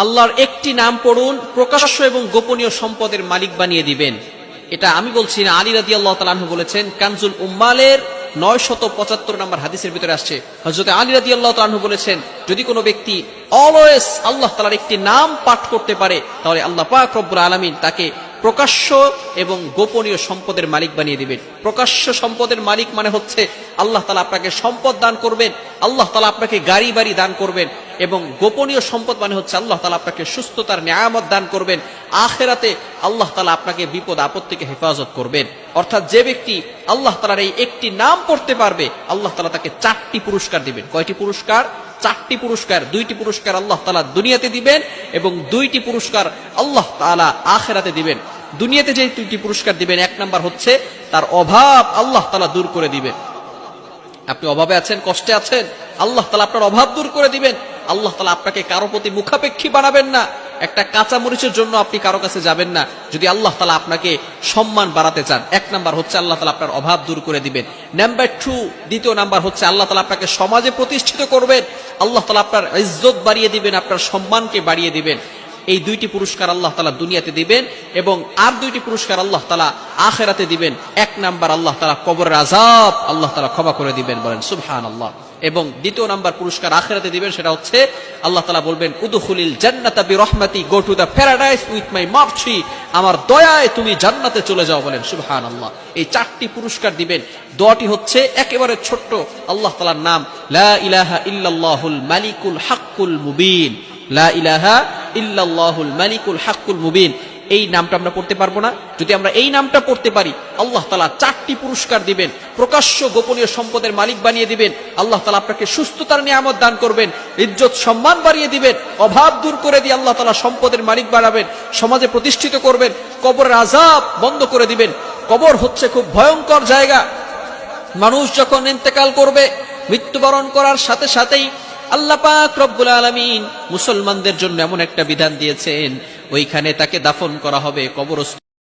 আল্লাহর একটি নাম পড়ুন, প্রকাশ্য এবং গোপনীয় সম্পদের মালিক বানিয়ে দিবেন। এটা আমি বলছি না, আলী রাদিয়াল্লাহু তাআলা আনহু বলেছেন। কানজুল উম্মালের 975 নম্বর হাদিসের ভিতরে আসছে, হযরত আলী রাদিয়াল্লাহু তাআলা আনহু বলেছেন, যদি কোনো ব্যক্তি অলওয়েজ আল্লাহ তাআলার একটি নাম পাঠ করতে পারে, তাহলে আল্লাহ পাক রব্বুল আলামিন তাকে প্রকাশ্য এবং গোপনীয় সম্পদের মালিক বানিয়ে দিবেন। প্রকাশ্য সম্পদের মালিক মানে হচ্ছে আল্লাহ তাআলা আপনাকে সম্পদ দান করবেন, আল্লাহ তাআলা আপনাকে গাড়ি বাড়ি দান করবেন। এবং গোপনীয় সম্পদ মানে হচ্ছে আল্লাহ তাআলা আপনাকে সুস্থতার নিয়ামত দান করবেন। আখিরাতে আল্লাহ তাআলা আপনাকে বিপদ আপদ থেকে হেফাজত করবেন। অর্থাৎ যে ব্যক্তি আল্লাহ তাআলার এই একটি নাম পড়তে পারবে, আল্লাহ তাআলা তাকে 4টি পুরস্কার দিবেন। কয়টি পুরস্কার? 4টি পুরস্কার। 2টি পুরস্কার আল্লাহ তাআলা দুনিয়াতে দিবেন এবং 2টি পুরস্কার আল্লাহ তাআলা আখিরাতে দিবেন। দুনিয়াতে যে 2টি পুরস্কার দিবেন, 1 নাম্বার হচ্ছে তার অভাব আল্লাহ তাআলা দূর করে দিবেন। আপনি অভাবে আছেন, কষ্টে আছেন, আল্লাহ তাআলা আপনার অভাব দূর করে দিবেন। আল্লাহ তাআলা আপনাকে কারো প্রতি মুখাপেক্ষী বানাবেন না। একটা কাঁচা মরিচের জন্য আপনি কারো কাছে যাবেন না, যদি আল্লাহ তাআলা আপনাকে সম্মান বাড়াতে চান। 1 নাম্বার হচ্ছে আল্লাহ তাআলা আপনার অভাব দূর করে দিবেন। নাম্বার 2, দ্বিতীয় নাম্বার হচ্ছে আল্লাহ তাআলা আপনাকে সমাজে প্রতিষ্ঠিত করবেন। আল্লাহ তাআলা আপনার ইজ্জত বাড়িয়ে দিবেন, আপনার সম্মানকে বাড়িয়ে দিবেন। এই 2টি পুরস্কার আল্লাহ তাআলা দুনিয়াতে দিবেন এবং আর 2টি পুরস্কার আল্লাহ তাআলা আখিরাতে দিবেন। 1 নাম্বার আল্লাহ তাআলা কবরের আযাব আল্লাহ তাআলা ক্ষমা করে দিবেন, বলেন সুবহানাল্লাহ। এবং দ্বিতীয় নাম্বার পুরস্কার আখিরাতে দিবেন, সেটা হচ্ছে আল্লাহ তাআলা বলবেন, উদখুলিল জান্নাতা বিরহমাতি, go to the paradise with my mercy, আমার দয়ায় তুমি জান্নাতে চলে যাও, বলেন সুবহানাল্লাহ। এই 4টি পুরস্কার দিবেন। দোয়াটি হচ্ছে একেবারে ছোট্ট, আল্লাহ তাআলার নাম লা ইলাহা ইল্লাল্লাহুল মালিকুল হাক্কুল মুবিন। লা ইলাহা ইল্লাল্লাহুল মালিকুল হাক্কুল মুবিন। এই নামটা আমরা পড়তে পারবো না? যদি আমরা এই নামটা পড়তে পারি, আল্লাহ তাআলা 4টি পুরস্কার দিবেন, প্রকাশ্য গোপনীয় সম্পদের মালিক বানিয়ে দিবেন। আল্লাহ তাআলা আপনাকে সুস্থতার নিয়ামত দান করবেন, ইজ্জত সম্মান বাড়িয়ে দিবেন, অভাব দূর করে দিয়ে আল্লাহ তাআলা সম্পদের মালিক বানাবেন, সমাজে প্রতিষ্ঠিত করবেন, কবরের আযাব বন্ধ করে দিবেন। কবর হচ্ছে খুব ভয়ঙ্কর জায়গা। মানুষ যখন ইন্তেকাল করবে, মৃত্যুবরণ করার সাথে সাথেই আল্লাহ পাক রব্বুল আলামিন মুসলমানদের জন্য এমন একটা বিধান দিয়েছেন, ওইখানে তাকে দাফন করা হবে কবরস্থ